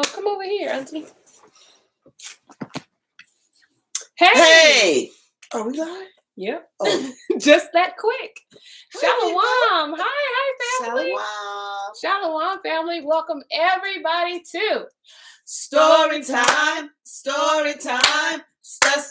Oh, come over here, Auntie. Hey! Hey! Are we live? Yep. Oh. Just that quick. Hi, Shalom. Hi, family. Shalom. Shalom, family. Welcome everybody to Story time. Story time. Story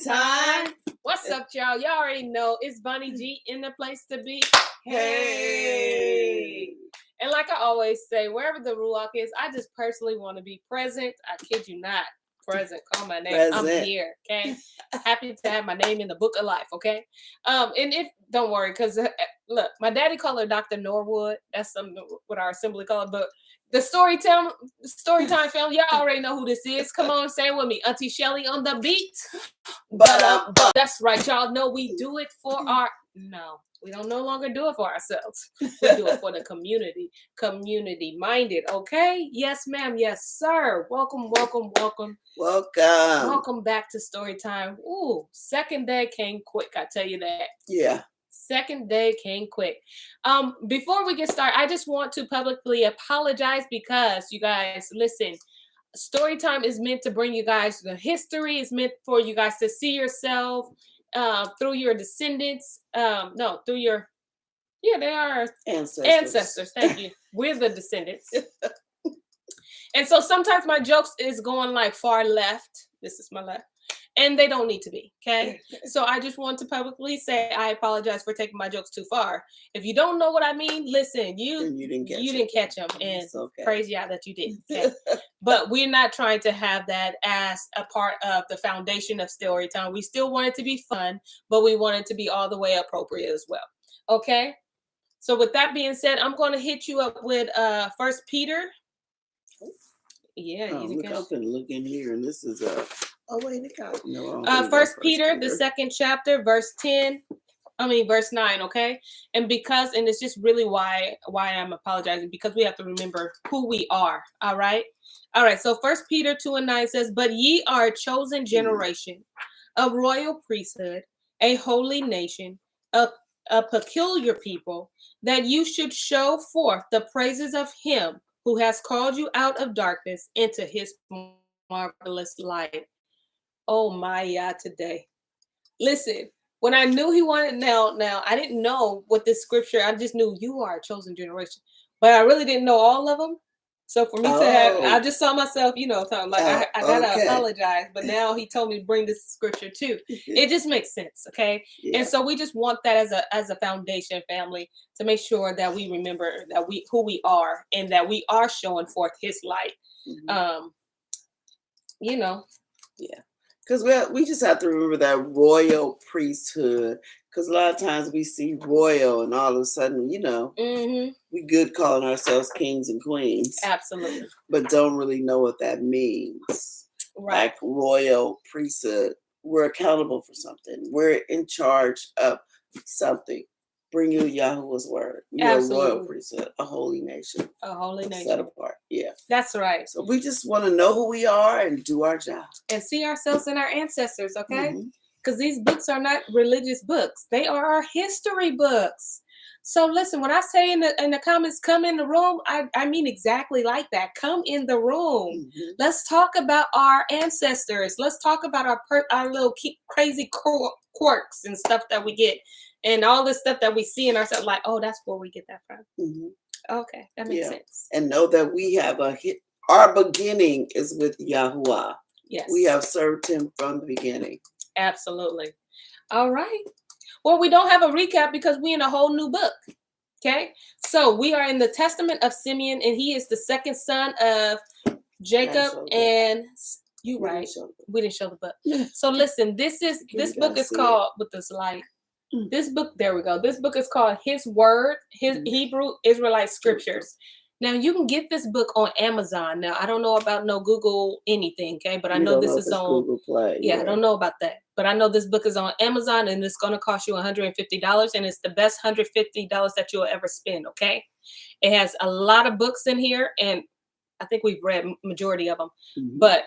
time. What's up, y'all? Y'all already know it's Bunny G in the place to be. Hey. And like I always say, wherever the Ruach is, I just personally want to be present. I kid you not. Present. Call my name. Present. I'm here. Okay. Happy to have my name in the book of life. Okay. And if don't worry, because look, my daddy called her Dr. Norwood. That's something what our assembly call it. But the story time film, y'all already know who this is. Come on, say it with me. Auntie Shelly on the beat. But that's right. Y'all know we do it for we don't no longer do it for ourselves. We do it for the community. Community minded. Okay. Yes, ma'am. Yes, sir. Welcome back to story time. Ooh, second day came quick. I tell you that. Yeah. Second day came quick. Before we get started, I just want to publicly apologize because you guys, listen, story time is meant to bring you guys the history. It's meant for you guys to see yourself through your descendants. Through your, they are ancestors. Thank you. We're the descendants. And so sometimes my jokes is going like far left. This is my left. And they don't need to be, okay? So I just want to publicly say I apologize for taking my jokes too far. If you don't know what I mean, listen, you didn't catch them, and okay. Crazy out that you did. Okay? But we're not trying to have that as a part of the foundation of story time. We still want it to be fun, but we want it to be all the way appropriate as well. Okay? So with that being said, I'm going to hit you up with 1 Peter. Yeah, look up and look in here, and this is no. 1 Peter, the second chapter, verse 9. Okay, and it's just really why I'm apologizing, because we have to remember who we are. All right. So 1 Peter 2:9 says, "But ye are a chosen generation, a royal priesthood, a holy nation, a peculiar people, that you should show forth the praises of Him who has called you out of darkness into His marvelous light." Oh my God, today. Listen, when I knew he wanted now I didn't know what this scripture, I just knew you are a chosen generation, but I really didn't know all of them. So for me to have, I just saw myself, talking like I gotta apologize, but now he told me to bring this scripture too. It just makes sense, okay? Yeah. And so we just want that as a foundation, family, to make sure that we remember that who we are and that we are showing forth His light. Mm-hmm. Yeah. Because we just have to remember that royal priesthood. Because a lot of times we see royal, and all of a sudden, we good calling ourselves kings and queens. Absolutely. But don't really know what that means. Right. Like royal priesthood, we're accountable for something. We're in charge of something. Bring you Yahuwah's word. You're a royal priesthood, a holy nation. A holy nation. Set apart. Yeah. That's right. So we just want to know who we are and do our job. And see ourselves in our ancestors, okay? Because these books are not religious books. They are our history books. So listen, when I say in the comments, come in the room, I mean exactly like that. Come in the room. Mm-hmm. Let's talk about our ancestors. Let's talk about our little crazy quirks and stuff that we get. And all this stuff that we see in ourselves, like, oh, that's where we get that from. Mm-hmm. Okay, that makes sense. And know that we have our beginning is with Yahuwah. Yes. We have served Him from the beginning. Absolutely. All right. Well, we don't have a recap because we're in a whole new book. Okay. So we are in the Testament of Simeon, and he is the second son of Jacob. And we didn't show the book. So listen, this book is called with this light. This book, there we go. This book is called His Word, Hebrew Israelite Scriptures. Now you can get this book on Amazon. Now I don't know about no Google anything, okay? But I know this is on Google Play. Yeah, I don't know about that. But I know this book is on Amazon, and it's going to cost you $150, and it's the best $150 that you'll ever spend, okay? It has a lot of books in here, and I think we've read majority of them. Mm-hmm. But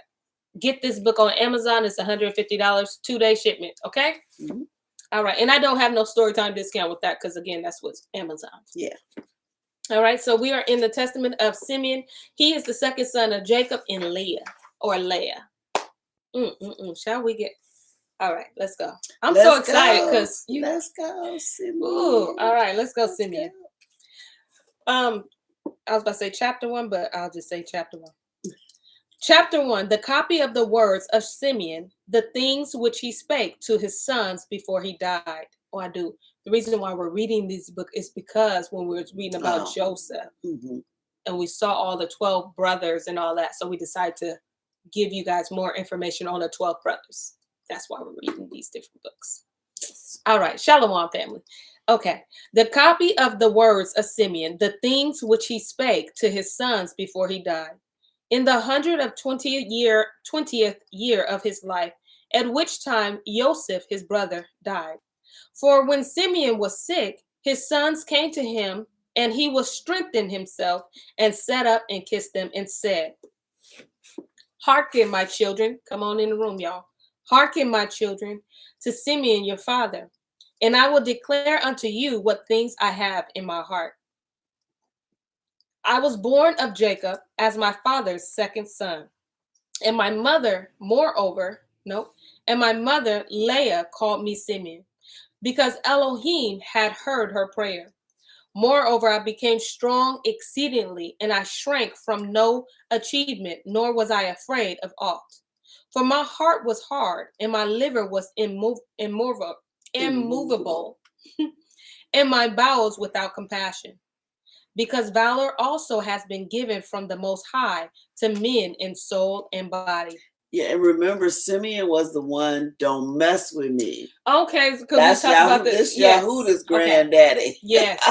get this book on Amazon. It's $150, 2-day shipment, okay? Mm-hmm. All right. And I don't have no story time discount with that because, again, that's what's Amazon. Yeah. All right, so we are in the testament of Simeon. He is the second son of Jacob and Leah, or Leah. Shall we get? All right, let's go. I'm so excited because you. Let's go, Simeon. Ooh, all right, let's go, Simeon. I was about to say chapter 1, but I'll just say chapter 1. Chapter 1, the copy of the words of Simeon, the things which he spake to his sons before he died. Oh, I do. The reason why we're reading this book is because when we were reading about Joseph, and we saw all the 12 brothers and all that, so we decided to give you guys more information on the 12 brothers. That's why we're reading these different books. All right, Shalom, family. Okay, the copy of the words of Simeon, the things which he spake to his sons before he died, in the 120th year of his life, at which time Joseph, his brother, died. For when Simeon was sick, his sons came to him, and he was strengthened himself, and sat up and kissed them, and said, Hearken, my children. Come on in the room, y'all. Hearken, my children, to Simeon your father, and I will declare unto you what things I have in my heart. I was born of Jacob as my father's second son, and my mother, and my mother Leah called me Simeon, because Elohim had heard her prayer. Moreover, I became strong exceedingly, and I shrank from no achievement, nor was I afraid of aught. For my heart was hard, and my liver was immovable, and my bowels without compassion. Because valor also has been given from the Most High to men in soul and body. Yeah, and remember, Simeon was the one, don't mess with me. Okay, because that's Yahuda's granddaddy. Okay. Yes.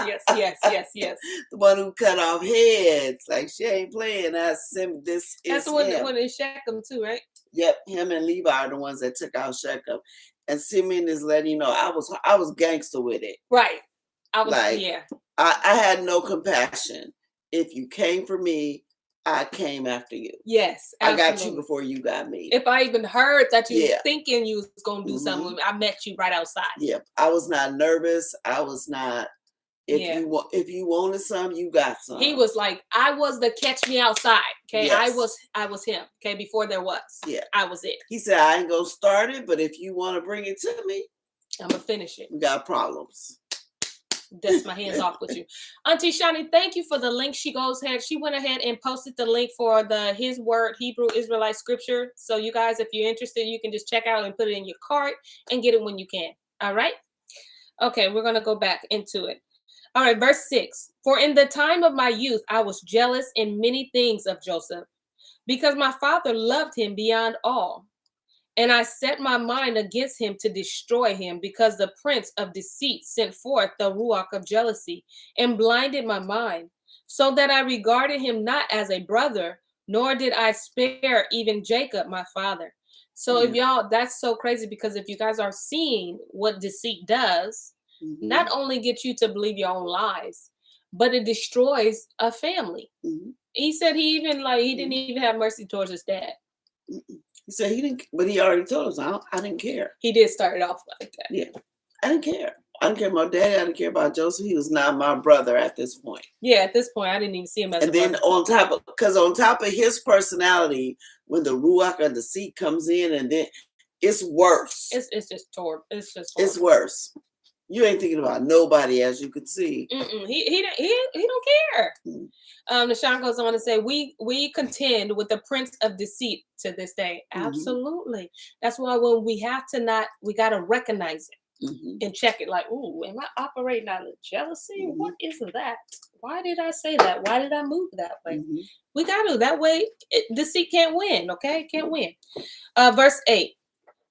The one who cut off heads. Like, she ain't playing. That's him. That's the one in Shechem too, right? Yep, him and Levi are the ones that took out Shechem. And Simeon is letting you know, I was gangster with it. Right. I had no compassion. If you came for me, I came after you. Yes, absolutely. I got you before you got me. If I even heard that you was thinking you was going to do something with me, I met you right outside. Yeah, I was not nervous. I was not. If you wanted some, you got some. He was like, I was the catch me outside. Okay, yes. I was him. Okay, before there was. Yeah, I was it. He said, I ain't gonna start it, but if you want to bring it to me, I'm gonna finish it. We got problems. Dust my hands off with you. Auntie Shani, thank you for the link. She went ahead and posted the link for the His Word Hebrew Israelite scripture. So you guys, if you're interested, you can just check out and put it in your cart and get it when you can. All right. Okay, we're going to go back into it. All right, verse 6. For in the time of my youth, I was jealous in many things of Joseph, because my father loved him beyond all. And I set my mind against him to destroy him, because the prince of deceit sent forth the ruach of jealousy and blinded my mind, so that I regarded him not as a brother, nor did I spare even Jacob, my father. So if y'all, that's so crazy, because if you guys are seeing what deceit does, not only get you to believe your own lies, but it destroys a family. He said he didn't even have mercy towards his dad. He said he didn't, but he already told us, I didn't care. He did start it off like that. Yeah. I didn't care. I didn't care about Daddy. I didn't care about Joseph. He was not my brother at this point. Yeah, at this point, I didn't even see him as a brother. And then on top of his personality, when the Ruach of deceit comes in, and then it's worse. It's just horrible. It's worse. You ain't thinking about nobody, as you could see. He don't care. Nashawn goes on to say, we contend with the prince of deceit to this day. Absolutely. That's why when we got to recognize it and check it. Like, ooh, am I operating out of jealousy? What is that? Why did I say that? Why did I move that way? We got to. That way, deceit can't win. Okay, can't win. Verse 8.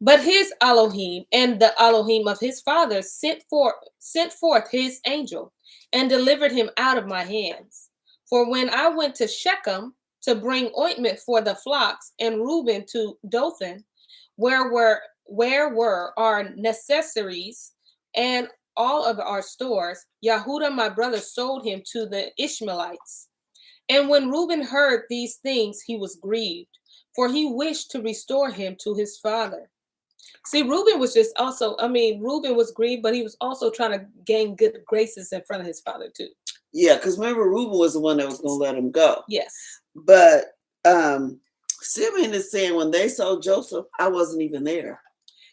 But his Elohim and the Elohim of his father sent forth his angel and delivered him out of my hands. For when I went to Shechem to bring ointment for the flocks, and Reuben to Dothan, where were our necessaries and all of our stores, Yahudah my brother sold him to the Ishmaelites. And when Reuben heard these things, he was grieved, for he wished to restore him to his father. See, Reuben was Reuben was grieved, but he was also trying to gain good graces in front of his father too. Yeah, because remember, Reuben was the one that was going to let him go. Yes. But Simeon is saying when they sold Joseph, I wasn't even there.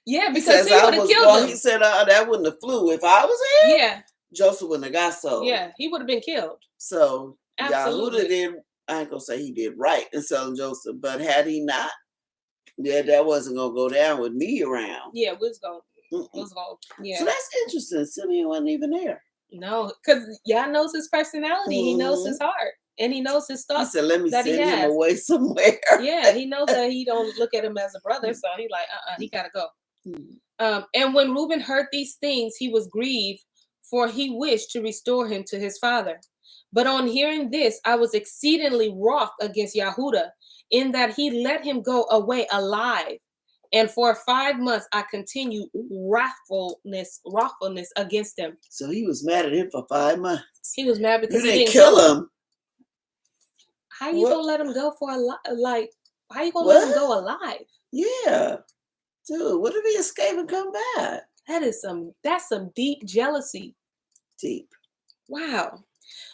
Yeah, because he would have killed him. He said, that wouldn't have flew. If I was here, yeah, Joseph wouldn't have got sold. Yeah, he would have been killed. So Absolutely. Yahuda did, I ain't going to say he did right in selling Joseph, but had he not, that wasn't going to go down with me around. Yeah, was going. Yeah. So that's interesting. Simeon wasn't even there. No, because Yah knows his personality. He knows his heart. And he knows his stuff. He said, let me send him away somewhere. Yeah, he knows that he don't look at him as a brother. So he like, he got to go. And when Reuben heard these things, he was grieved, for he wished to restore him to his father. But on hearing this, I was exceedingly wroth against Yahuda, in that he let him go away alive. And for 5 months, I continued wrathfulness against him. So he was mad at him for 5 months. He was mad because you didn't kill him. How you gonna let him go for like? How you gonna let him go alive? Yeah, dude. What if he escape and come back? That's some deep jealousy. Deep. Wow.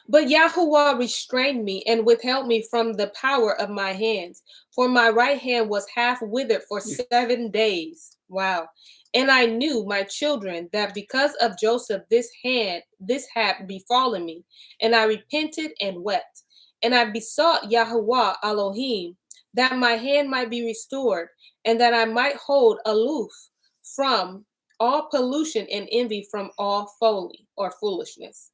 But Yahuwah restrained me and withheld me from the power of my hands, for my right hand was half withered for 7 days. Wow. And I knew, my children, that because of Joseph, this had befallen me. And I repented and wept. And I besought Yahuwah Elohim that my hand might be restored, and that I might hold aloof from all pollution and envy, from all folly or foolishness.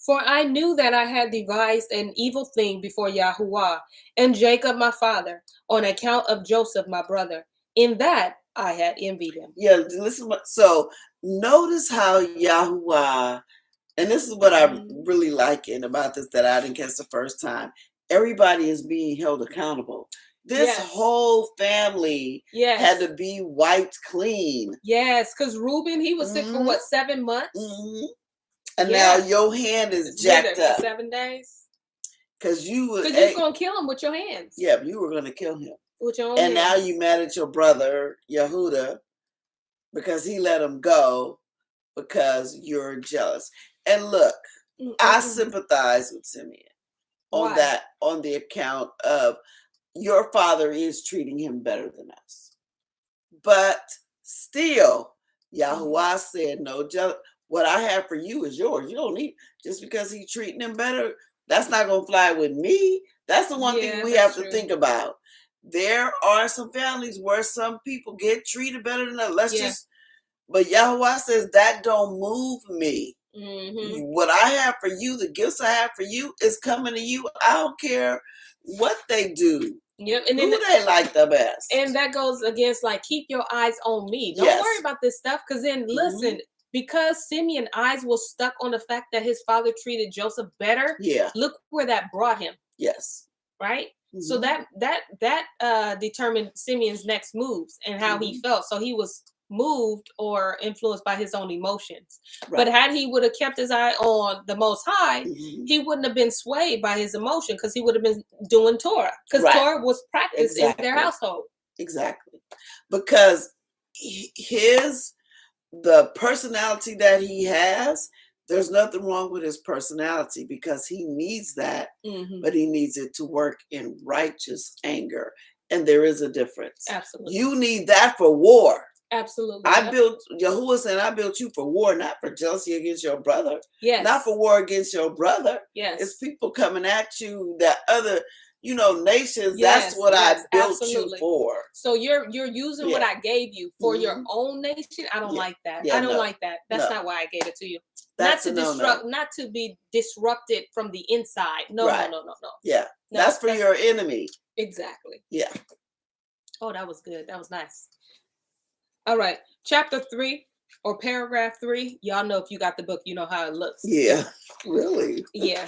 For I knew that I had devised an evil thing before Yahuwah and Jacob my father, on account of Joseph my brother. In that I had envied him. Yeah, listen. So notice how Yahuwah, and this is what I'm really liking about this that I didn't catch the first time. Everybody is being held accountable. This whole family had to be wiped clean. Yes, because Reuben, he was sick for what, 7 months? And now your hand is jacked up. 7 days. Because you was going to kill him with your hands. Yeah, you were going to kill him. With your own hands. Now you mad at your brother, Yehuda, because he let him go because you're jealous. And look, I sympathize with Simeon on that, on the account of your father is treating him better than us. But still, Yahuwah said, no, what I have for you is yours. You don't need, just because he's treating him better, that's not going to fly with me. That's the one thing we have to think about. There are some families where some people get treated better than others. But Yahuwah says that don't move me. What I have for you, the gifts I have for you is coming to you. I don't care what they do. Yep. And who they like the best. And that goes against, like, keep your eyes on me. Don't worry about this stuff. Because then, listen, because Simeon's eyes was stuck on the fact that his father treated Joseph better. Look where that brought him. Right? So that determined Simeon's next moves and how he felt. So he was moved or influenced by his own emotions. But had he would have kept his eye on the Most High, he wouldn't have been swayed by his emotion, because he would have been doing Torah, because Torah was practiced in their household. Because the personality that he has, there's nothing wrong with his personality, because he needs that, but he needs it to work in righteous anger. And there is a difference. Absolutely. You need that for war. Absolutely. Yahuwah said, I built you for war, not for jealousy against your brother. Not for war against your brother. It's people coming at you, that other, nations. That's what I built you for. So you're using what I gave you for your own nation. I don't like that. I don't like that. That's not why I gave it to you. That's not to be disrupted from the inside. No. Yeah. That's for your enemy. Exactly. Yeah. Oh, that was good. That was nice. All right. Chapter 3 or paragraph 3. Y'all know, if you got the book, you know how it looks. Yeah. Really? Yeah.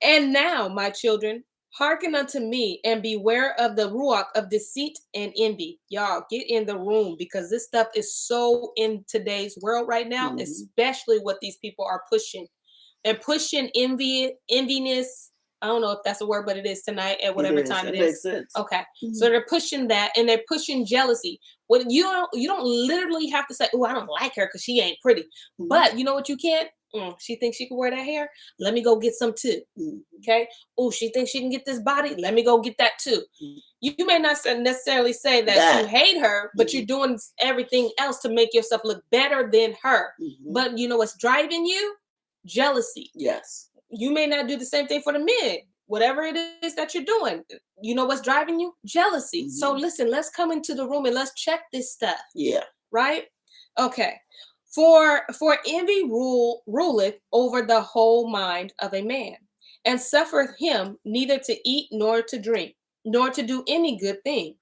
And now, my children, hearken unto me and beware of the ruach of deceit and envy. Y'all get in the room, because this stuff is so in today's world right now, especially what these people are pushing. They're pushing enviness. I don't know if that's a word, but it is tonight at whatever time it is. Makes sense. Okay. So they're pushing that, and they're pushing jealousy. When you don't literally have to say, oh, I don't like her because she ain't pretty. But you know what you can? She thinks she can wear that hair. Let me go get some too. Okay. Oh, she thinks she can get this body. Let me go get that too. You may not necessarily say that you hate her, but you're doing everything else to make yourself look better than her. But you know what's driving you? Jealousy. Yes. You may not do the same thing for the men. Whatever it is that you're doing, you know what's driving you? Jealousy. So listen, let's come into the room and let's check this stuff. Yeah. Right? Okay. For envy ruleth over the whole mind of a man, and suffereth him neither to eat nor to drink, nor to do any good thing.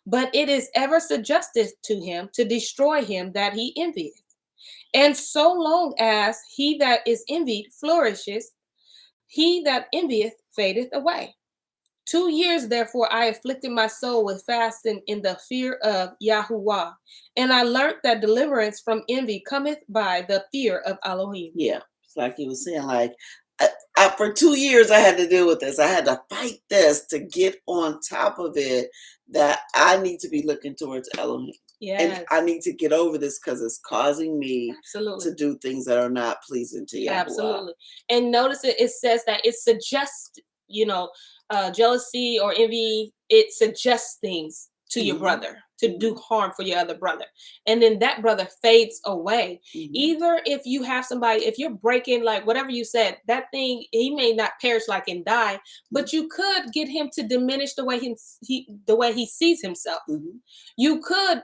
But it is ever suggested to him to destroy him that he envieth. And so long as he that is envied flourishes, he that envieth fadeth away. 2 years, therefore, I afflicted my soul with fasting in the fear of Yahuwah. And I learnt that deliverance from envy cometh by the fear of Elohim. Yeah. It's like you were saying, like, for 2 years, I had to deal with this. I had to fight this to get on top of it, that I need to be looking towards Elohim. Yes. And I need to get over this because it's causing me to do things that are not pleasing to Yahuwah. Absolutely. And notice it says that it suggests, jealousy or envy, it suggests things to your brother to do harm for your other brother. And then that brother fades away. Either if you have somebody, if you're breaking, like whatever you said, that thing, he may not perish like and die, but you could get him to diminish the way he sees himself. You could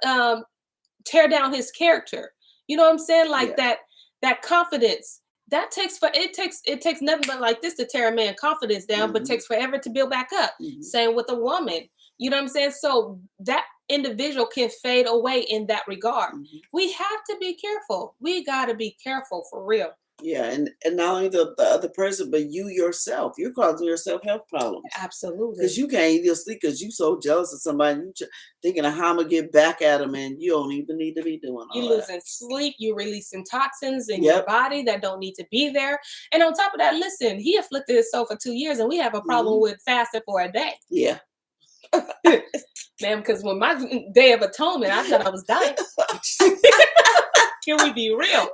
tear down his character. You know what I'm saying? Like that confidence. It takes nothing but like this to tear a man's confidence down, but takes forever to build back up. Same with a woman. You know what I'm saying? So that individual can fade away in that regard. We have to be careful. We got to be careful for real. Yeah, and not only the other person, but you yourself. You're causing yourself health problems. Absolutely. Because you can't even sleep because you're so jealous of somebody. You thinking of how I'm going to get back at them, and you don't even need to be doing all that. You're losing sleep. You're releasing toxins in your body that don't need to be there. And on top of that, listen, he afflicted his soul for 2 years, and we have a problem with fasting for a day. Yeah. Man, because when my day of atonement, I thought I was dying. Can we be real?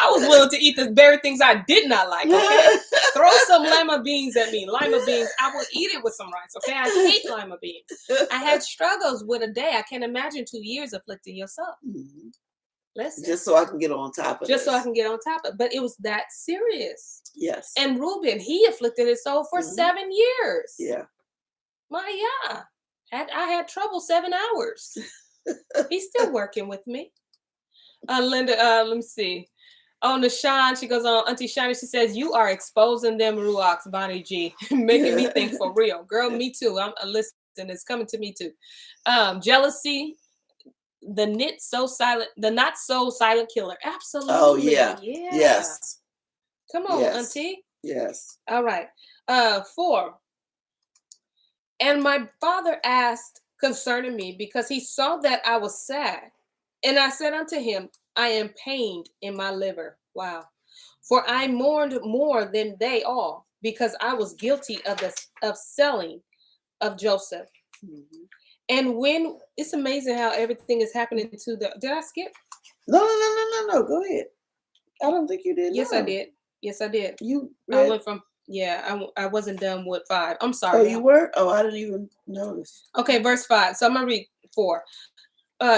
I was willing to eat the very things I did not like, okay? Throw some lima beans at me. Lima beans, I will eat it with some rice, okay? I hate lima beans. I had struggles with a day. I can't imagine 2 years afflicting yourself. Listen. Just so I can get on top of it. Just so I can get on top of it. But it was that serious. Yes. And Reuben, he afflicted his soul for 7 years. Yeah. I had trouble 7 hours. He's still working with me. Linda, let me see. Oh, Nashawn, she goes on, Auntie Shani, she says, you are exposing them ruachs, Bonnie G. Making me think for real. Girl, me too. I'm listening. It's coming to me too. Jealousy, the not so silent killer. Absolutely. Oh, yeah. Yes. Come on, Auntie. Yes. All right. 4. And my father asked concerning me, because he saw that I was sad. And I said unto him, I am pained in my liver. Wow. For I mourned more than they all, because I was guilty of selling of Joseph. And when it's amazing how everything is happening to the. Did I skip? No. Go ahead. I don't think you did. Yes, I did. You read? I went from. Yeah, I wasn't done with 5. I'm sorry. Oh, you were? Oh, I didn't even notice. Okay, verse 5. So I'm gonna read 4.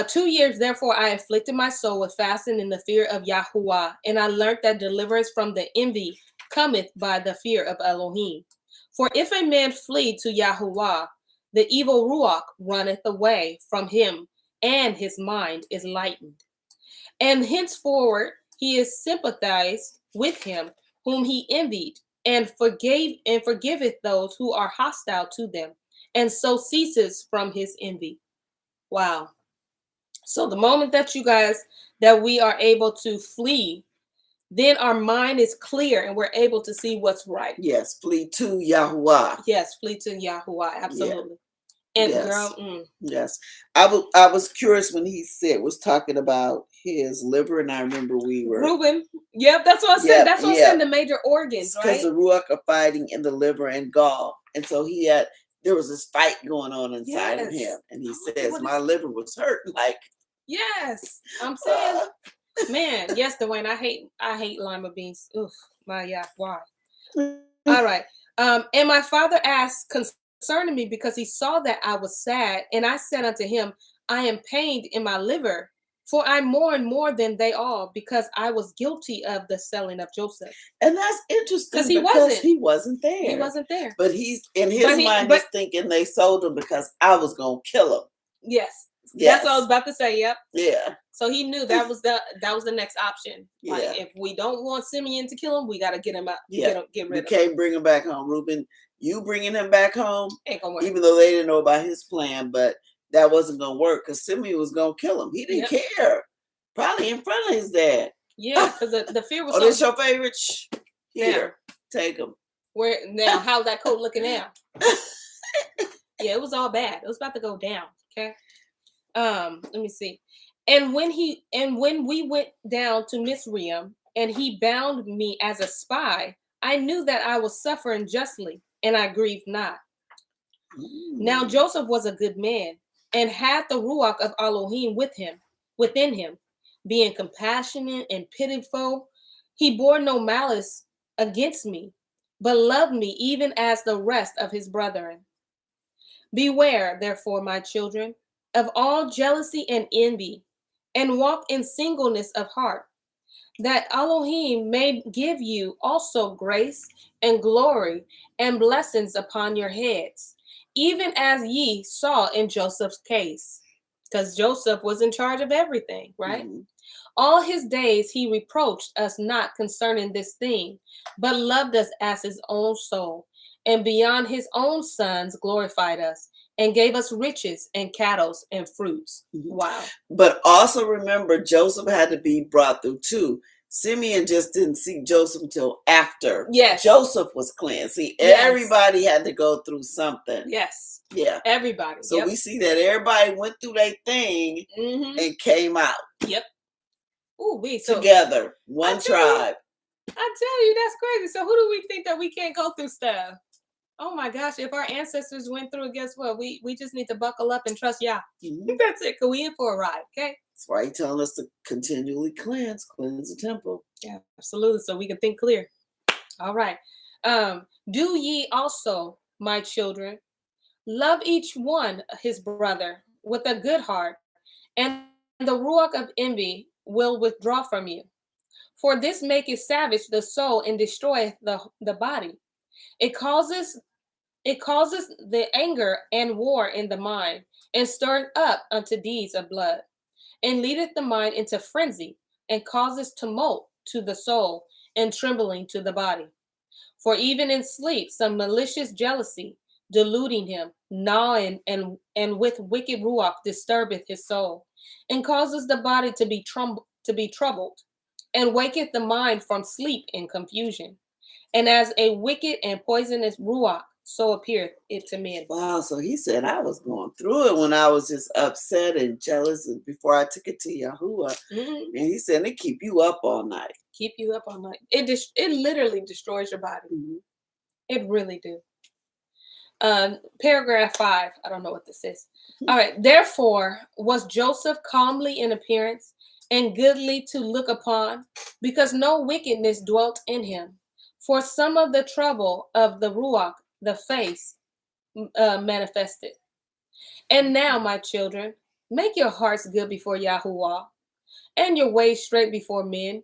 2 years, therefore, I afflicted my soul with fasting in the fear of Yahuwah, and I learnt that deliverance from the envy cometh by the fear of Elohim. For if a man flee to Yahuwah, the evil ruach runneth away from him, and his mind is lightened. And henceforward he is sympathized with him whom he envied, and forgiveth those who are hostile to them, and so ceases from his envy. Wow. So the moment that we are able to flee, then our mind is clear and we're able to see what's right. Yes, flee to Yahuwah. Yes, flee to Yahuwah. Absolutely. Yeah. And girl, yes. I was curious when he was talking about his liver, and I remember we were Reuben. Yep, that's what I said. That's what I said. The major organs, right? Because the ruach are fighting in the liver and gall, and so there was this fight going on inside of him, and he says, "My liver was hurt." Like, yes, I'm saying Man, yes, Dwayne, I hate lima beans. Oof, why? All right. And my father asked concerning me because he saw that I was sad, and I said unto him, I am pained in my liver, for I mourn more than they all, because I was guilty of the selling of Joseph. And that's interesting he because he wasn't there. He wasn't there. But he's in his mind, he's thinking they sold him because I was gonna kill him. Yes. That's what I was about to say. Yep. Yeah. So he knew that was the next option. Yeah. Like, if we don't want Simeon to kill him, we got to get him out. Yeah. Get rid of him. You can't bring him back home, Reuben. You bringing him back home, ain't gonna work. Even though they didn't know about his plan, but that wasn't gonna work because Simeon was gonna kill him. He didn't care. Probably in front of his dad. Yeah, because the fear was. Oh, this your favorite? Here, take him. Where now? How's that coat looking now? Yeah, it was all bad. It was about to go down. Okay. Let me see. And when we went down to Mizraim, and he bound me as a spy, I knew that I was suffering justly, and I grieved not. Now Joseph was a good man, and had the ruach of Elohim within him, being compassionate and pitiful. He bore no malice against me, but loved me even as the rest of his brethren. Beware, therefore, my children, of all jealousy and envy, and walk in singleness of heart, that Elohim may give you also grace and glory and blessings upon your heads, even as ye saw in Joseph's case. Because Joseph was in charge of everything, right? Mm-hmm. All his days he reproached us not concerning this thing, but loved us as his own soul, and beyond his own sons glorified us, and gave us riches and cattle and fruits. Mm-hmm. Wow. But also remember, Joseph had to be brought through too. Simeon just didn't see Joseph until after Joseph was cleansed. See, everybody had to go through something. Yes. Yeah. Everybody. So we see that everybody went through their thing and came out. Yep. Ooh, together, one tribe. I tell you, that's crazy. So who do we think that we can't go through stuff? Oh my gosh, if our ancestors went through it, guess what? We just need to buckle up and trust Yah. Mm-hmm. That's it. Cause we in for a ride, okay? That's why he's telling us to continually cleanse the temple. Yeah, absolutely. So we can think clear. All right. Do ye also, my children, love each one his brother with a good heart, and the ruach of envy will withdraw from you. For this maketh savage the soul and destroyeth the body. It causes the anger and war in the mind, and stirreth up unto deeds of blood, and leadeth the mind into frenzy, and causes tumult to the soul, and trembling to the body. For even in sleep some malicious jealousy, deluding him, gnawing and with wicked ruach disturbeth his soul, and causes the body to be troubled, and waketh the mind from sleep and confusion. And as a wicked and poisonous ruach, so appeareth it to men. Wow, so he said I was going through it when I was just upset and jealous and before I took it to Yahuwah. Mm-hmm. And he said it keep you up all night. Keep you up all night. It literally destroys your body. Mm-hmm. It really do. Paragraph 5. I don't know what this is. All right. Therefore was Joseph comely in appearance and goodly to look upon, because no wickedness dwelt in him. For some of the trouble of the ruach, the face manifested. And now, my children, make your hearts good before Yahuwah, and your ways straight before men,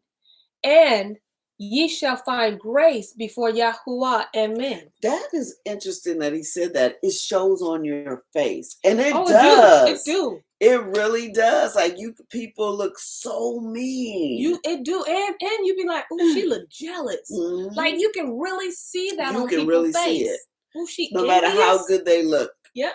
and ye shall find grace before Yahuwah and men. That is interesting that he said that. It shows on your face. And it does. It do. It really does. Like, you people look so mean. It do. And you be like, oh, she look jealous. Mm-hmm. Like, you can really see that on people's face. You can really see it. Oh, she no matter how good they look. Yep.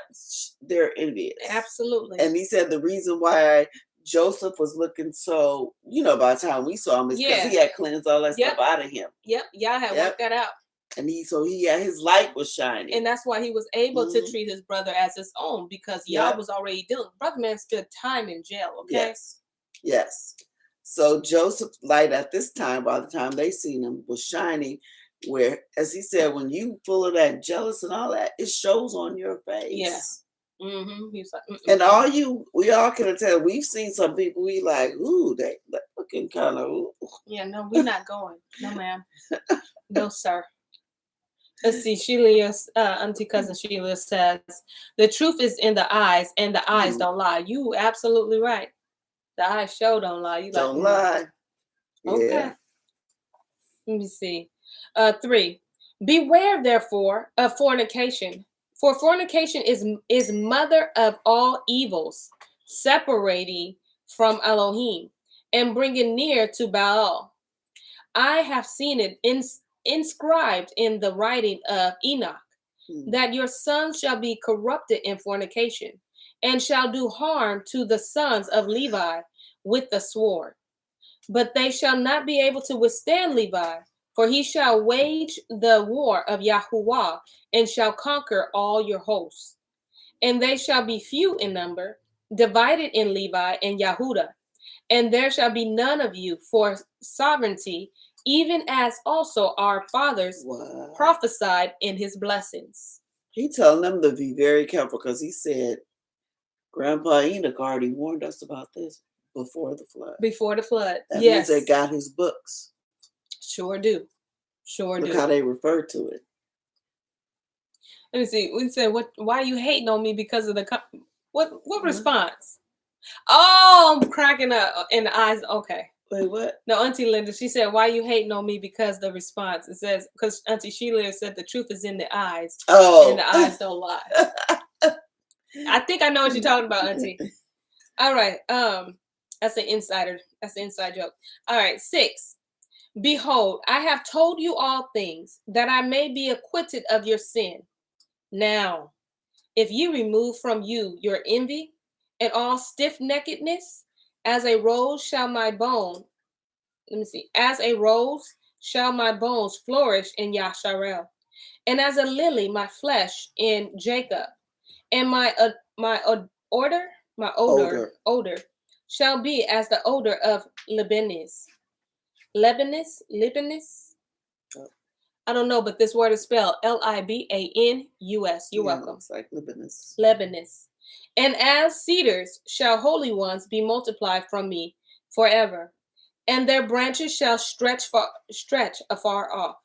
They're envious. Absolutely. And he said the reason why Joseph was looking so, by the time we saw him, is because he had cleansed all that stuff out of him. Yep. Y'all had worked that out. And his light was shining. And that's why he was able to treat his brother as his own, because Yah was already dealing. Brother man spent time in jail, okay? Yes. So Joseph's light at this time, by the time they seen him, was shining, where, as he said, when you full of that jealous and all that, it shows on your face. Yeah. Mm-hmm. He was like, and we all can tell. We've seen some people. We like, ooh, they looking kind of. Yeah, no, we're not going. No, ma'am. No, sir. Let's see. Sheila's auntie cousin Sheila says, "The truth is in the eyes, and the eyes don't lie." You absolutely right. The eyes show don't lie. You Don't like, lie. okay. Yeah. Let me see. 3. Beware, therefore, of fornication, for fornication is mother of all evils, separating from Elohim and bringing near to Baal. I have seen it inscribed in the writing of Enoch, that your sons shall be corrupted in fornication, and shall do harm to the sons of Levi with the sword. But they shall not be able to withstand Levi, for he shall wage the war of Yahuwah, and shall conquer all your hosts. And they shall be few in number, divided in Levi and Yahudah, and there shall be none of you for sovereignty, even as also our fathers prophesied in his blessings. He telling them to be very careful, because he said Grandpa Enoch already warned us about this before the flood. Before the flood. That yes. means they got his books. Sure do. Sure Look do. how they refer to it. Let me see. We said, why are you hating on me because of the what response? Oh, I'm cracking up in the eyes. Okay. Wait, what? No, Auntie Linda, she said, why you hating on me because the response? It says, because Auntie Sheila said the truth is in the eyes. Oh. And the eyes don't lie. I think I know what you're talking about, Auntie. All right. That's an insider. That's an inside joke. All right. 6. Behold, I have told you all things, that I may be acquitted of your sin. Now, if you remove from you your envy and all stiff-neckedness, as a rose shall my bone, as a rose shall my bones flourish in Yasharel, and as a lily my flesh in Jacob, and my odor shall be as the odor of Lebanese. Lebanese. I don't know, but this word is spelled Libanus. You're welcome. It's like Lebanese. And as cedars shall holy ones be multiplied from me forever, and their branches shall stretch afar off.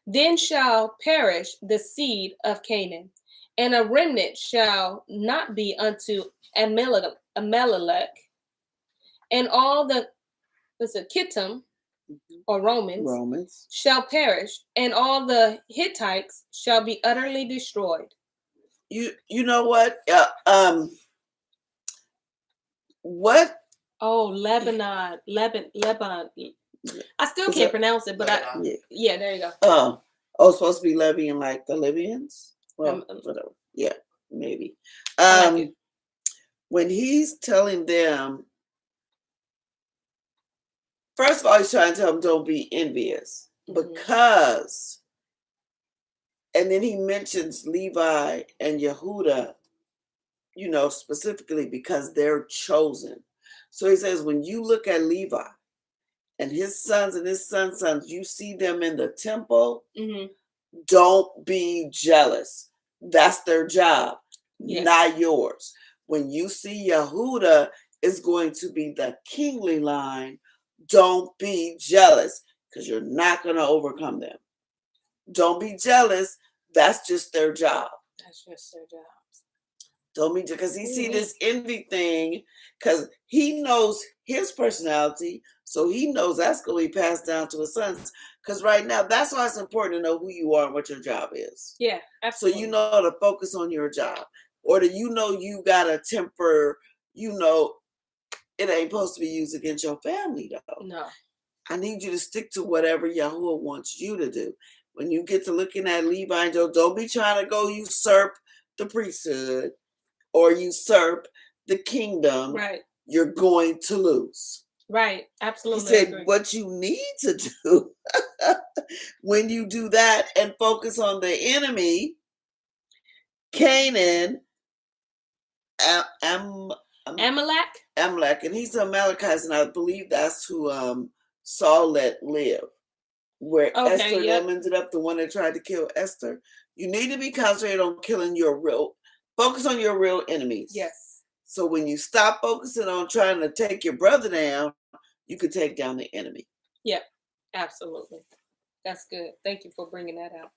Then shall perish the seed of Canaan, and a remnant shall not be unto Amalek, and all the Kittim or Romans shall perish, and all the Hittites shall be utterly destroyed. You know what? What? Oh, Lebanon. I still can't pronounce it, but yeah, there you go. It's supposed to be Libyan, like the Libyans. Well, whatever. Yeah, maybe. Like when he's telling them, first of all, he's trying to tell them don't be envious, because, and then he mentions Levi and Yehuda, specifically because they're chosen. So he says, when you look at Levi and his sons and his sons' sons, you see them in the temple, don't be jealous. That's their job, not yours. When you see Yehuda is going to be the kingly line, don't be jealous, because you're not going to overcome them. Don't be jealous. That's just their job. Don't be, because he see this envy thing, because he knows his personality, so he knows that's going to be passed down to his sons. Because right now, that's why it's important to know who you are and what your job is. Yeah, absolutely. So you know to focus on your job, or that you got a temper. It ain't supposed to be used against your family, though. No. I need you to stick to whatever Yahuwah wants you to do. When you get to looking at Levi and Joe, don't be trying to go usurp the priesthood or usurp the kingdom. Right. You're going to lose. Right. Absolutely. He said what you need to do when you do that and focus on the enemy, Canaan, Amalek, and he's an Amalekite, and I believe that's who Saul let live. Where Esther them ended up, the one that tried to kill Esther. You need to be concentrated on killing your real Focus on your real enemies. Yes. So when you stop focusing on trying to take your brother down, you could take down the enemy. Yep, absolutely. That's good. Thank you for bringing that out.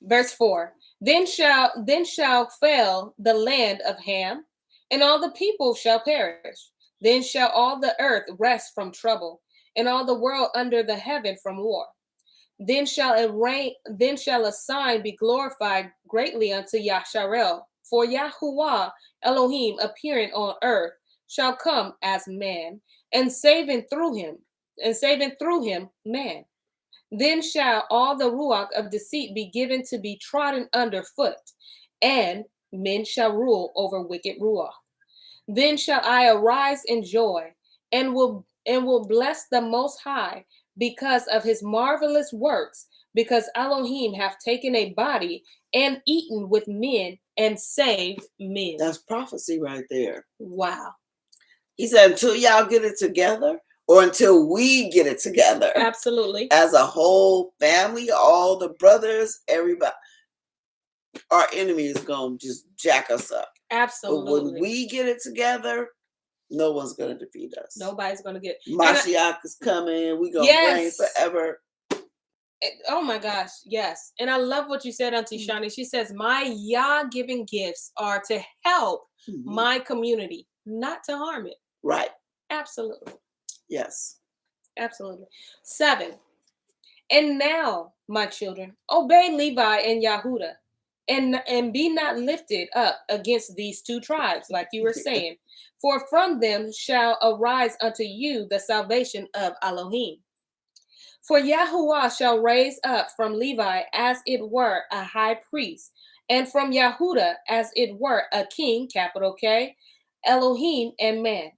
Verse 4. Then shall fail the land of Ham, and all the people shall perish. Then shall all the earth rest from trouble, and all the world under the heaven from war. Then shall a sign be glorified greatly unto Yasharel, for Yahuwah Elohim appearing on earth shall come as man, and saving through him man. Then shall all the ruach of deceit be given to be trodden under foot, and men shall rule over wicked ruach. Then shall I arise in joy, and will bless the Most High because of his marvelous works, because Elohim hath taken a body and eaten with men and saved men. That's prophecy right there. Wow. He said, until y'all get it together, or until we get it together. Absolutely. As a whole family, all the brothers, everybody, our enemy is going to just jack us up. Absolutely. But when we get it together, no one's going to defeat us. Nobody's going to get it. Mashiach is coming. We're going to reign forever. Oh my gosh, yes. And I love what you said, Auntie Shani. She says, my Yah-given gifts are to help my community, not to harm it. Right. Absolutely. Yes. Absolutely. 7. And now, my children, obey Levi and Yahuda, and be not lifted up against these two tribes, like you were saying. For from them shall arise unto you the salvation of Elohim. For Yahuwah shall raise up from Levi as it were a high priest, and from Yahuda as it were a king, capital K, Elohim and man.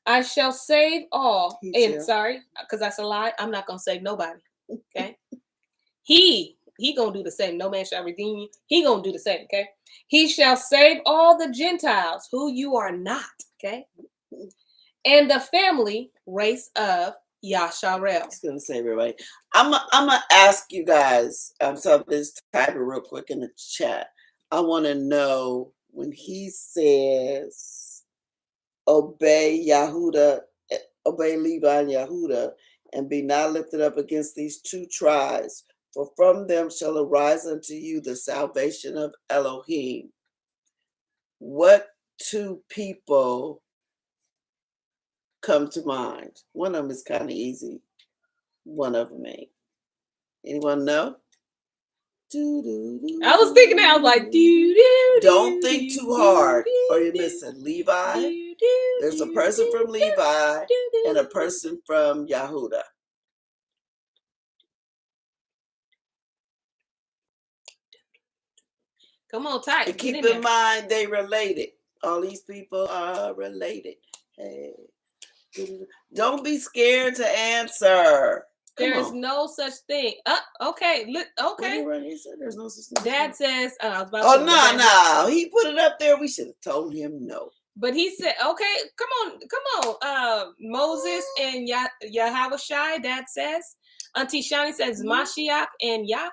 I shall save all. And sorry, because that's a lie. I'm not gonna save nobody. Okay. He gonna do the same. No man shall redeem you. He gonna do the same. Okay. He shall save all the Gentiles who you are not. Okay. And the family race of Yasharel. I was gonna say, everybody. I'm gonna ask you guys. So this type it real quick in the chat. I want to know when he says, obey Yahuda, obey Levi and Yahuda, and be not lifted up against these two tribes, for from them shall arise unto you the salvation of Elohim. What two people come to mind? One of them is kind of easy. One of them ain't. Anyone know? I was thinking that. I was like, don't think too hard or you're missing. Levi. There's a person from Levi and a person from Yahuda. Come on, tight. And keep in mind, they related. All these people are related. Hey. Don't be scared to answer. There is no such thing. Okay. Okay. There's no such thing. Dad says, no. He put it up there. We should have told him no. But he said, okay, come on. Moses and Yahushai, Dad says. Auntie Shani says, Mashiach and Yah.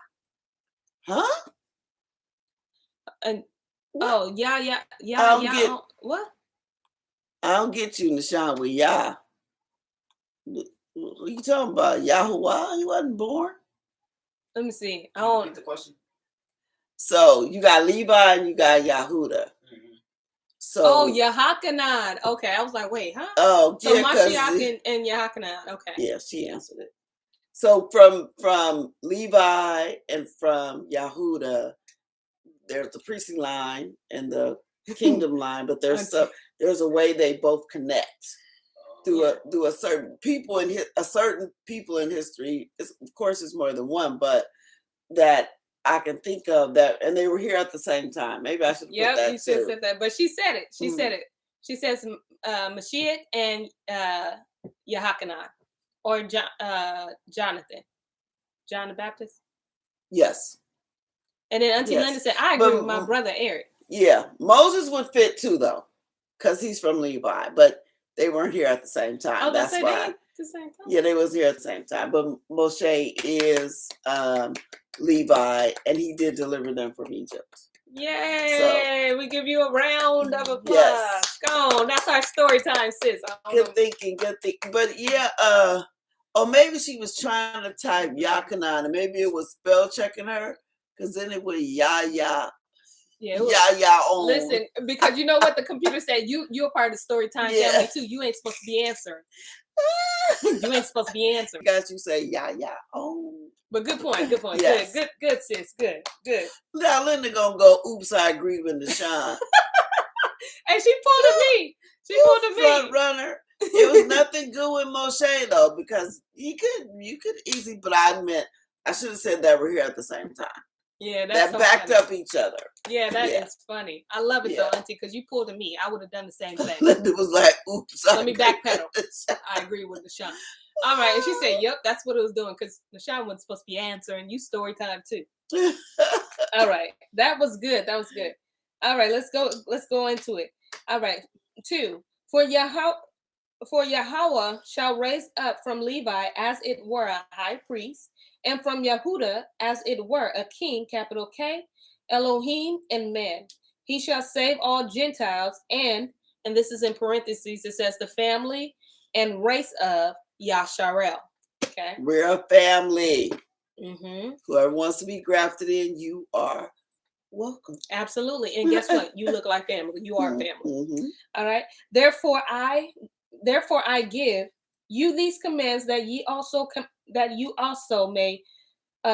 Huh? And what? What? I don't get you, Nishan, with Yah. What are you talking about? Yahuwah? He wasn't born? Let me see. I don't get the question. So you got Levi and you got Yahuda. So Yahakanan. Okay, I was like, wait, huh? Oh, so Mashiach and Yahakanan. Okay. Yeah, she answered it. So from Levi and from Yahuda, there's the priestly line and the kingdom line, but there's a way they both connect through a certain people in history. Of course, it's more than one, but that I can think of that, and they were here at the same time. Maybe I should put that you should have said that, but she said it. She said it. She says Mashiach and Yahakanan, or Jonathan, John the Baptist. Yes. And then Auntie Linda said, I agree with my brother Eric. Yeah, Moses would fit too, though, because he's from Levi, but they weren't here at the same time. Oh, that's why. The same time. Yeah, they was here at the same time. But Moshe is Levi, and he did deliver them from Egypt. Yay! So, we give you a round of applause. Yes. Go on. That's our story time, sis. Good thinking. But yeah, or maybe she was trying to type Yakanan, and maybe it was spell checking her, because then it was ya. Yeah, On. Listen, because you know what the computer said. You're part of the story time family too. You ain't supposed to be answering. You ain't supposed to be answering. Guys, you say ya on. But good point. Yes. Good, sis. Good. Now Linda gonna go. Oops, I agree with Deshaun. And she pulled a me. She pulled a me. Front runner. It was nothing good with Moshe though, because you could easily. But I admit, I should have said that we're here at the same time. Yeah, that's that backed funny. up each other. Yeah, that is funny. I love it though, Auntie, because you pulled a me. I would have done the same thing. It was like, oops. Let me backpedal. I agree with Deshaun. All right, and she said, "Yep, that's what it was doing." Because Deshaun wasn't supposed to be answering. You story time too. All right, that was good. All right, let's go into it. All right, 2. For Yahweh shall raise up from Levi as it were a high priest, and from Yehuda as it were a king, capital K, Elohim and man. He shall save all Gentiles, and this is in parentheses, it says the family and race of Yasharel. Okay. We're a family. Mm-hmm. Whoever wants to be grafted in, you are welcome. Absolutely. And guess what? You look like family. You are family. Mm-hmm. All right. Therefore I give you these commands that you also may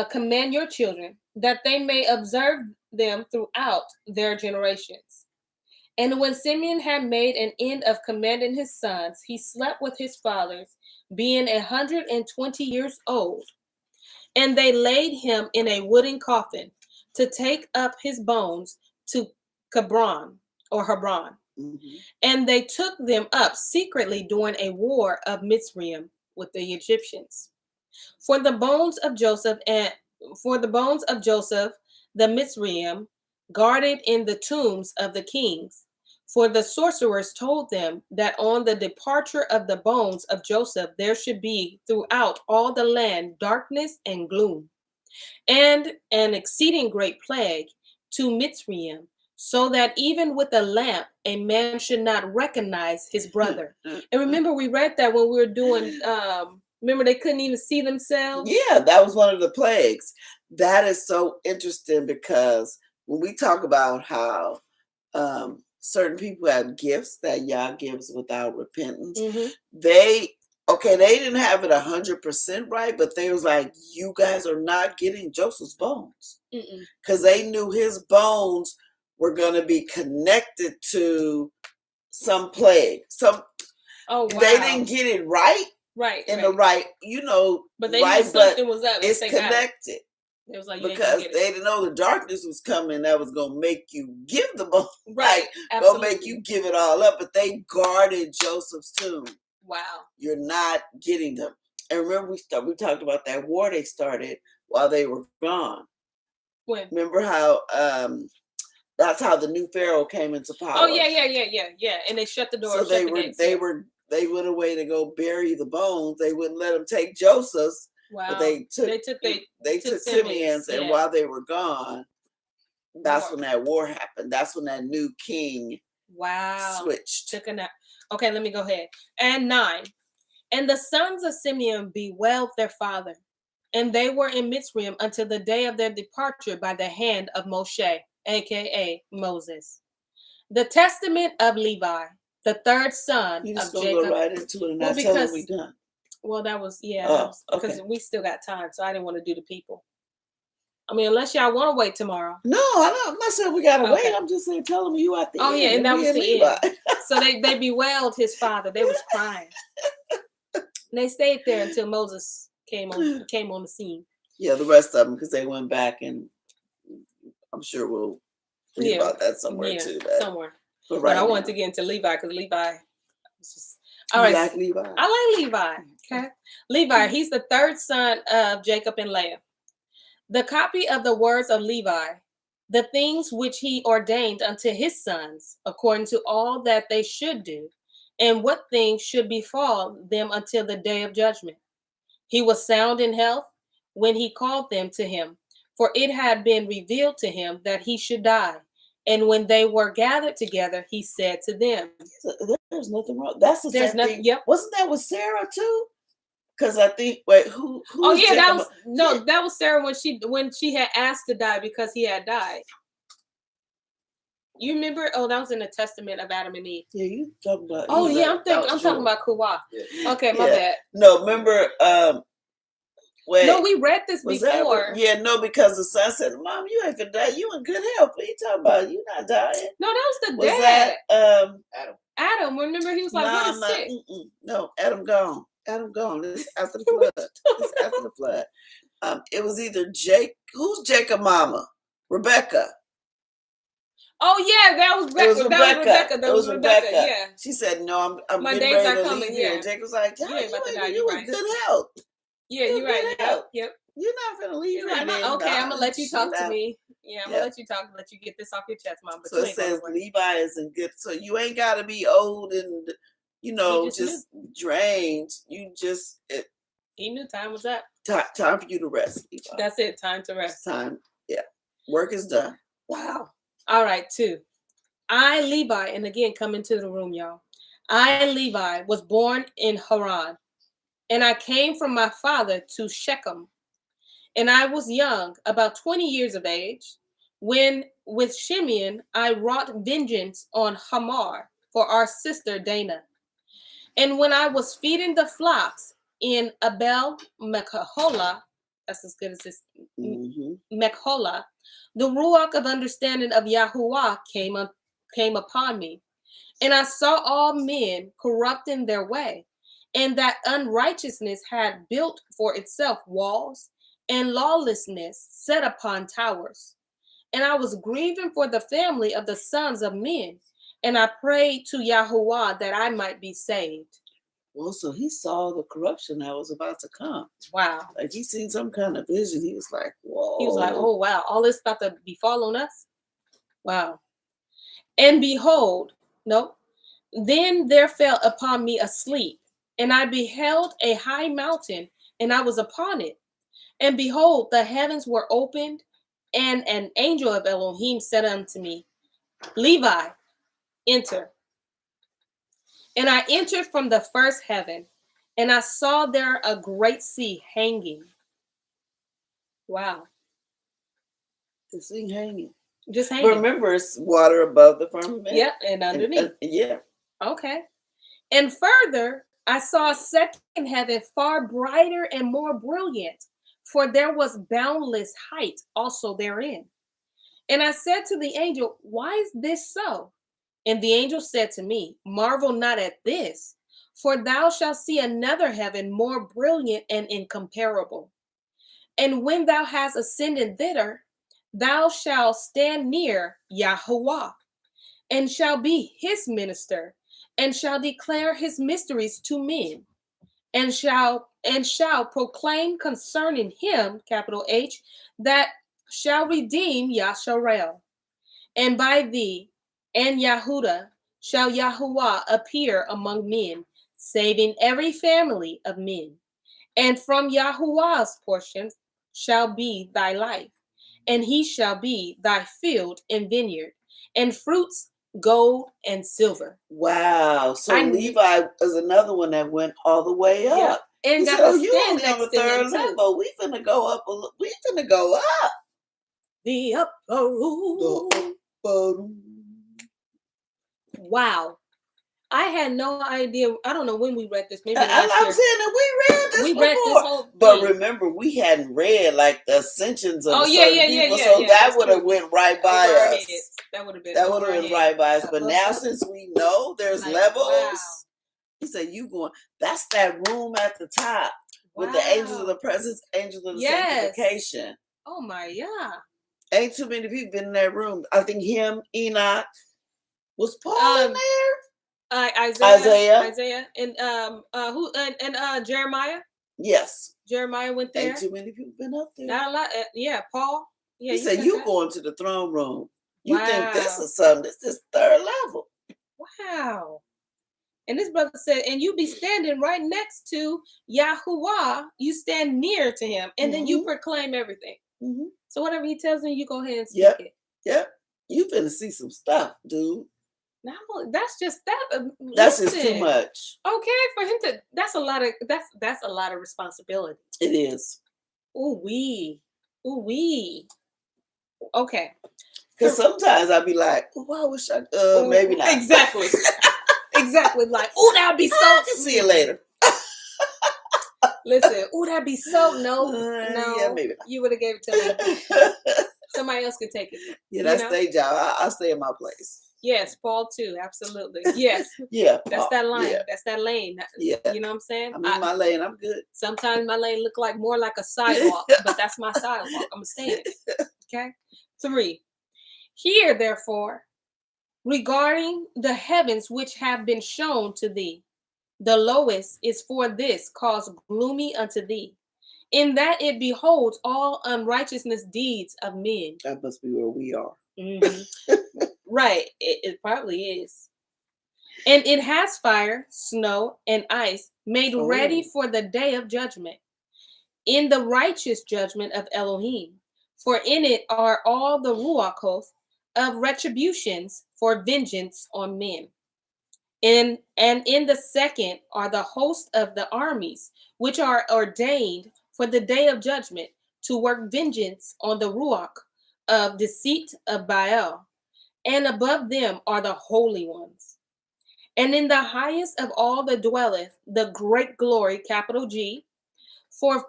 command your children, that they may observe them throughout their generations. And when Simeon had made an end of commanding his sons, he slept with his fathers, being 120 years old. And they laid him in a wooden coffin to take up his bones to Hebron. Mm-hmm. And they took them up secretly during a war of Mitzrayim with the Egyptians. For the bones of Joseph, the Mitzrayim guarded in the tombs of the kings. For the sorcerers told them that on the departure of the bones of Joseph there should be throughout all the land darkness and gloom, and an exceeding great plague to Mitzrayim, so that even with a lamp a man should not recognize his brother. And remember, we read that when we were doing, remember they couldn't even see themselves? Yeah, that was one of the plagues. That is so interesting, because when we talk about how certain people have gifts that Yah gives without repentance, Mm-hmm. they didn't have it 100% right, but they was like, you guys are not getting Joseph's bones, because they knew his bones were going to be connected to some plague. They didn't get it right. Right. The right, but they right, knew something was up. It's connected. It was like, because they didn't know the darkness was coming that was going to make you give the bone. Right. Going to make you give it all up. But they guarded Joseph's tomb. Wow. You're not getting them. And remember, we talked about that war they started while they were gone. When? Remember how that's how the new Pharaoh came into power. Oh, yeah. And they shut the door. So they went away to go bury the bones. They wouldn't let them take Joseph's. Wow. But they took Simeon's, and while they were gone, that's when that war happened. That's when that new king switched. Okay, let me go ahead. And 9. And the sons of Simeon bewailed their father, and they were in Mitzrayim until the day of their departure by the hand of Moshe, aka Moses. The testament of Levi, the third son You just of gonna Jacob. go right into it and not tell them we done. Well, that was, because we still got time, so I didn't want to do the people. I mean, unless y'all want to wait tomorrow. No, I'm not saying we gotta wait. I'm just saying, tell them you at the end. Oh yeah, and that was the end. So they bewailed his father. They was crying. And they stayed there until Moses came on the scene. Yeah, the rest of them, because they went back, and I'm sure we'll read about that somewhere too. Somewhere. But I wanted to get into Levi, because Levi was just. All right. Like Levi? I like Levi. Okay. Levi, he's the third son of Jacob and Leah. The copy of the words of Levi, the things which he ordained unto his sons, according to all that they should do, and what things should befall them until the day of judgment. He was sound in health when he called them to him, for it had been revealed to him that he should die, And when they were gathered together, he said to them, "There's nothing wrong. That's the there's same nothing. thing. Yep. Wasn't that with Sarah too? Because I think who? Oh yeah, that was that was Sarah when she had asked to die because he had died. You remember? Oh, that was in the Testament of Adam and Eve. Yeah, you talking about? Oh yeah, I'm talking about Kuwa. Yeah. Okay, my bad. No, remember? Wait. No, we read this before. Because the son said, "Mom, you ain't gonna die. You in good health. What are you talking about? You not dying." No, that was the dad. Adam. Adam. Remember, he was like, "What is sick?" No, Adam gone. Adam gone. This is after the flood. This is after the flood. It was either Jake. Who's Jacob mama? Rebecca. Oh yeah, that was Rebecca. That was Rebecca. Yeah. She said, "No, I'm my getting days ready are to coming." leave here. And Jake was like, "You ain't about to die. You in good health. Yeah, you're right. Yep. You're not gonna leave here. Okay, I'm gonna let you talk to me. Yeah, I'm gonna let you talk. Let you get this off your chest, Mom. But so it says Levi is in good. So you ain't gotta be old and just drained. You just he knew time was up. Time for you to rest, Levi. That's it. Time to rest. Time. Yeah. Work is done. Wow. All right, 2. I, Levi, and again, come into the room, y'all. I, Levi, was born in Haran, and I came from my father to Shechem. And I was young, about 20 years of age, when with Simeon I wrought vengeance on Hamor for our sister Dana. And when I was feeding the flocks in Abel Mecholah, that's as good as this, Mecholah, the ruach of understanding of Yahuwah came upon me. And I saw all men corrupt in their way, and that unrighteousness had built for itself walls, and lawlessness set upon towers. And I was grieving for the family of the sons of men, and I prayed to Yahuwah that I might be saved. Well, so he saw the corruption that was about to come. Wow. Like he seen some kind of vision. He was like, whoa. He was like, oh, wow, all this about to befall on us? Wow. And behold, then there fell upon me a sleep, and I beheld a high mountain, and I was upon it. And behold, the heavens were opened, and an angel of Elohim said unto me, Levi, enter. And I entered from the first heaven, and I saw there a great sea hanging. Wow. The sea hanging. Just hanging. But remember, it's water above the firmament. Yep, and underneath. Yeah. Okay. And further, I saw a second heaven far brighter and more brilliant, for there was boundless height also therein. And I said to the angel, why is this so? And the angel said to me, marvel not at this, for thou shalt see another heaven more brilliant and incomparable. And when thou hast ascended thither, thou shalt stand near Yahuwah, and shall be his minister, and shall declare his mysteries to men, and shall proclaim concerning him, capital H, that shall redeem Yasharel. And by thee and Yahudah shall Yahuwah appear among men, saving every family of men. And from Yahuwah's portion shall be thy life, and he shall be thy field and vineyard, and fruits, gold and silver. Wow. So Levi is another one that went all the way up. Yep. And he got said, to you only on the third level. We finna go up. We finna go up. The upper room. Wow. I had no idea. I don't know when we read this. Maybe last year. I'm saying that we read this before. Read this whole thing. But remember, we hadn't read like the ascensions of people. So that would have went right by us. That would have been right by us. But now since we know there's levels, he said, you going, that's that room at the top with the angels of the presence, angels of the sanctification. Oh my, yeah. Ain't too many people been in that room. I think him, Enoch, was Paul in there? Isaiah, and Jeremiah. Yes, Jeremiah went there. Ain't too many people been up there. Not a lot. Paul. Yeah, he said you going to the throne room. You think this is something? This is third level. Wow. And this brother said, and you be standing right next to Yahuwah. You stand near to him, and then you proclaim everything. So whatever he tells you, you go ahead and speak it. Yep. You finna see some stuff, dude. No, that's just that. That's just too much. Okay, for him to. That's a lot of. That's a lot of responsibility. It is. Ooh wee. Okay. Because sometimes I'll be like, oh, I wish I maybe not. Exactly. Exactly. Like, oh, that'd be so. See you later. Listen, oh, that'd be so. No, yeah, maybe not. You would have gave it to me. Somebody else could take it. Yeah, that's their job. I'll stay in my place. Yes, Paul too. Absolutely. Yes. Yeah. That's that line. Yeah. That's that lane. Yeah. You know what I'm saying? I'm in my lane. I'm good. Sometimes my lane look like more like a sidewalk, but that's my sidewalk. I'm staying in it. Okay. 3. Hear therefore, regarding the heavens which have been shown to thee, the lowest is for this cause gloomy unto thee, in that it beholds all unrighteousness deeds of men. That must be where we are. Mm-hmm. Right. It probably is. And it has fire, snow, and ice made ready for the day of judgment, in the righteous judgment of Elohim. For in it are all the ruachos of retributions for vengeance on men. And in the second are the host of the armies, which are ordained for the day of judgment, to work vengeance on the ruach of deceit of Baal. And above them are the holy ones. And in the highest of all the dwelleth the great glory, capital G, for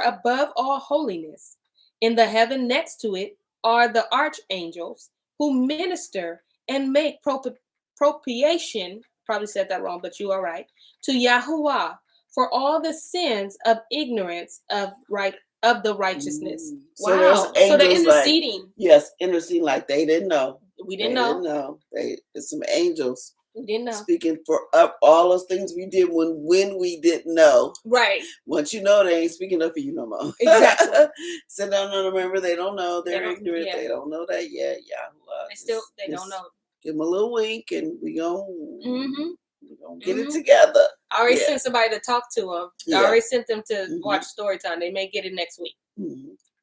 above all holiness. In the heaven next to it are the archangels, who minister and make propitiation, probably said that wrong, but you are right, to Yahuwah for all the sins of ignorance of the righteousness. So wow. So they're interceding. Like, yes, interceding like they didn't know. We didn't know. It's some angels. We didn't know. Speaking for up all those things we did when we didn't know. Right. Once you know, they ain't speaking up for you no more. Exactly. So no, remember, they don't know. They're ignorant. Yeah. They don't know that yet. Yeah. They don't know. Give them a little wink, and we gonna get it together. I already sent somebody to talk to them. I already sent them to watch Storytime. They may get it next week.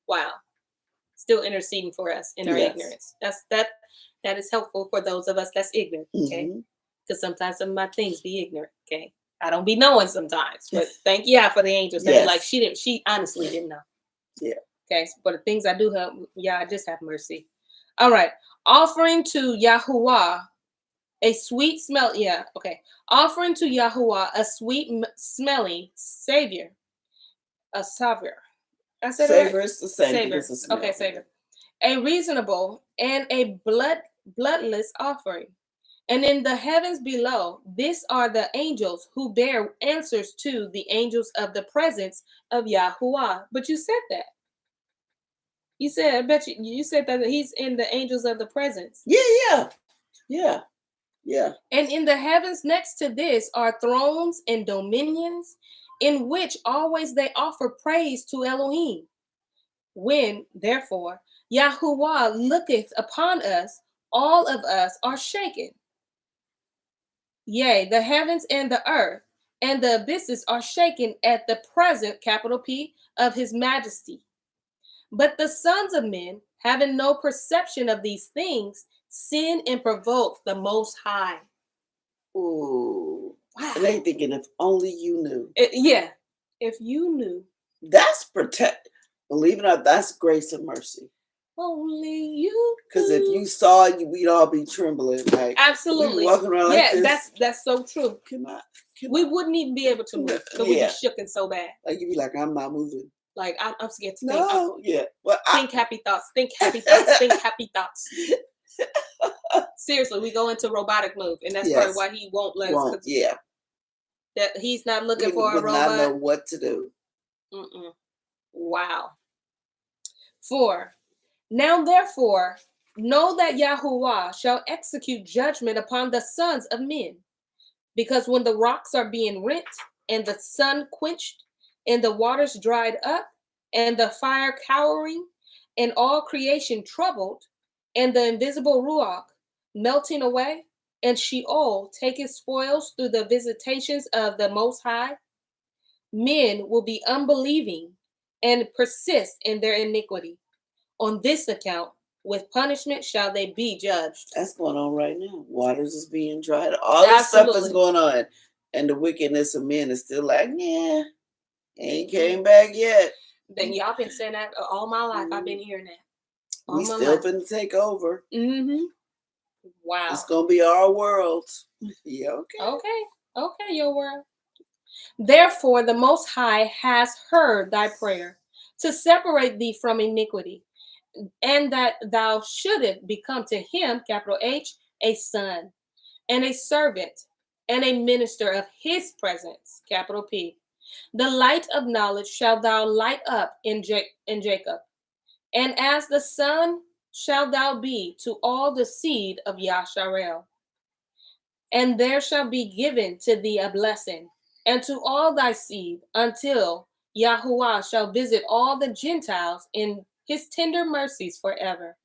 Wow. Still interceding for us in our ignorance. That is helpful for those of us that's ignorant. Okay. Because sometimes some of my things be ignorant. Okay. I don't be knowing sometimes, but thank you for the angels. Yes. Like she honestly didn't know. Yeah. Okay. So for the things I do have, I just have mercy. All right. Offering to Yahuwah a sweet smell. Yeah. Okay. Offering to Yahuwah a sweet smelling savior. A savior. I said savior is the same. Savior. Okay. Savior. A reasonable and a bloodless offering. And in the heavens below, these are the angels who bear answers to the angels of the presence of Yahuwah. But you said that. You said, I bet you said that he's in the angels of the presence. Yeah. And in the heavens next to this are thrones and dominions, in which always they offer praise to Elohim. When, therefore, Yahuwah looketh upon us, all of us are shaken. Yea, the heavens and the earth and the abysses are shaken at the present, capital P, of his majesty. But the sons of men, having no perception of these things, sin and provoke the Most High. Ooh. Wow. And they thinking, if only you knew. If you knew. That's protect. Believe it or not, that's grace and mercy. Only you. Because if you saw it, we'd all be trembling. Like, absolutely. Walking around like this. That's so true. We wouldn't even be able to move. So we'd be shooken so bad. Like, you'd be like, I'm not moving. Like, I'm scared to think. Well, think happy thoughts. Think happy thoughts. Think happy thoughts. Seriously, we go into robotic move. And that's probably why he won't let us. That he's not looking for a robot. Not know what to do. Wow. 4. Now, therefore, know that Yahuwah shall execute judgment upon the sons of men. Because when the rocks are being rent, and the sun quenched, and the waters dried up, and the fire cowering, and all creation troubled, and the invisible Ruach melting away, and Sheol taking spoils through the visitations of the Most High, men will be unbelieving and persist in their iniquity. On this account, with punishment shall they be judged. That's going on right now. Waters is being dried. All this stuff is going on. And the wickedness of men is still like, yeah, ain't came back yet. Then y'all been saying that all my life. I've been hearing that. We still finna take over. Wow. It's gonna be our world. Yeah, okay. Okay, your world. Therefore, the Most High has heard thy prayer to separate thee from iniquity, and that thou shouldest become to him, capital H, a son, and a servant, and a minister of his presence, capital P. The light of knowledge shalt thou light up in Jacob, and as the sun shalt thou be to all the seed of Yasharel. And there shall be given to thee a blessing, and to all thy seed, until Yahuwah shall visit all the Gentiles in his tender mercies forever.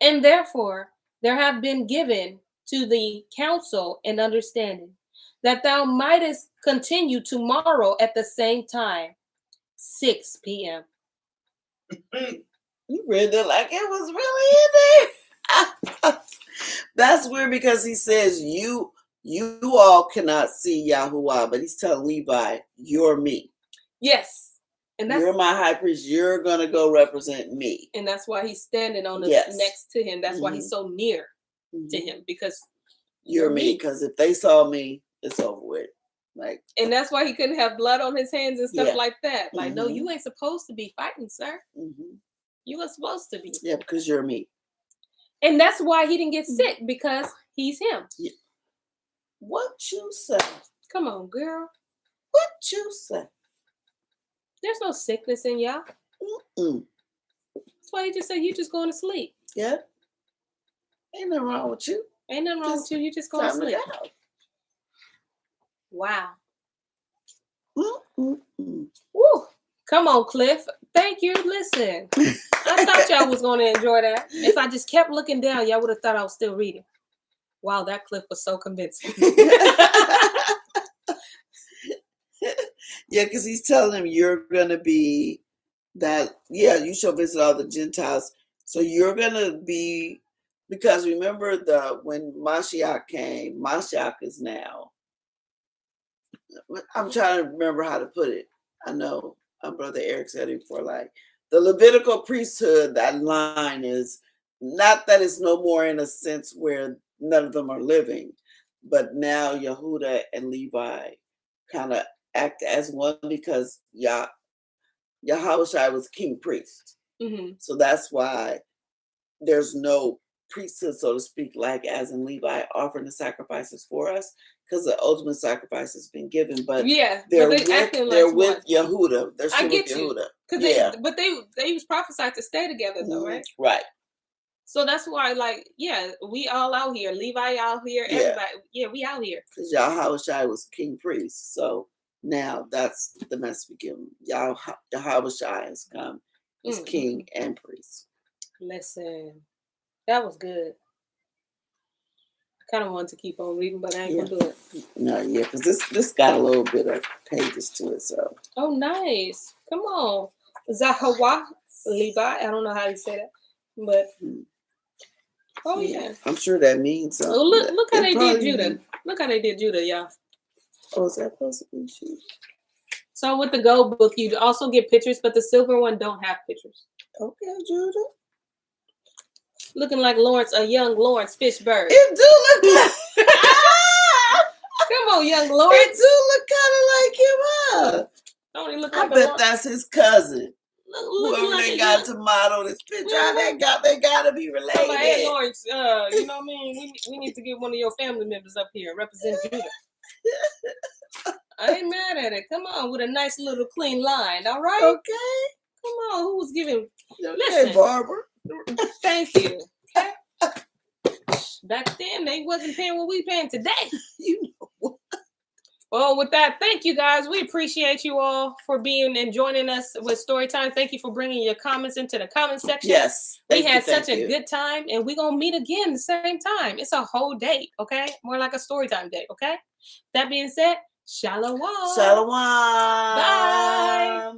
And therefore there have been given to thee counsel and understanding, that thou mightest continue tomorrow at the same time, 6 p.m. You read it like it was really in there. That's weird because he says you all cannot see Yahuwah, but he's telling Levi, you're me. Yes. And you're my high priest. You're going to go represent me. And that's why he's standing on the next to him. That's why he's so near to him, because you're me. Because if they saw me, it's over with. Like, and that's why he couldn't have blood on his hands and stuff like that. Like, no, you ain't supposed to be fighting, sir. You were supposed to be. Yeah, because you're me. And that's why he didn't get sick, because he's him. Yeah. What you say? Come on, girl. What you say? There's no sickness in y'all. That's why he just said you just going to sleep. Yeah. Ain't nothing wrong with you. Ain't nothing wrong with you. You just going to sleep. Wow. Woo. Come on, Cliff. Thank you. Listen. I thought y'all was going to enjoy that. If I just kept looking down, y'all would have thought I was still reading. Wow, that clip was so convincing. Yeah, because he's telling him you're going to be that, you shall visit all the Gentiles. So you're going to be, because remember when Mashiach came, Mashiach is now. I'm trying to remember how to put it. I know Brother Eric said it before, like the Levitical priesthood, that line is not that it's no more in a sense where none of them are living, but now Yehuda and Levi kind of act as one, because Yahushua was king priest. So that's why there's no priesthood, so to speak, like as in Levi offering the sacrifices for us, because the ultimate sacrifice has been given. But they're with Yehuda. They're still with Yehuda. But they was prophesied to stay together though, right? Right. So that's why, like, we all out here. Levi out here. Everybody, we out here. Because Yahushua was king priest. So now that's the message we give him. Yahushua has come as king and priest. Listen, that was good. I kind of wanted to keep on reading, but I ain't gonna do it. No, because this got a little bit of pages to it. So. Oh, nice. Come on, Zahawa Levi. I don't know how you say that, but. Oh yeah. I'm sure that means something. Oh, look how they did Judah. Look how they did Judah, y'all. Oh, is that supposed to be Judah? So with the gold book, you also get pictures, but the silver one don't have pictures. Okay, Judah. Looking like a young Lawrence Fishburne. It do look like. Come on, young Lawrence. It do look kind of like him, huh? Don't he look like? I bet that's his cousin. Whoever they got to model this picture, they gotta be related. Like, hey, Lawrence, you know what I mean? We need to get one of your family members up here represent Judah. I ain't mad at it. Come on, with a nice little clean line, all right? Okay. Come on, who was giving? Okay, listen, Barbara. Thank you. Okay. Back then, they wasn't paying what we paying today. You know what? Well, with that, thank you guys. We appreciate you all for being and joining us with Storytime. Thank you for bringing your comments into the comment section. Yes. We had such a good time, and we're going to meet again the same time. It's a whole date, okay? More like a Storytime date, okay? That being said, Shalom. Shalom. Bye.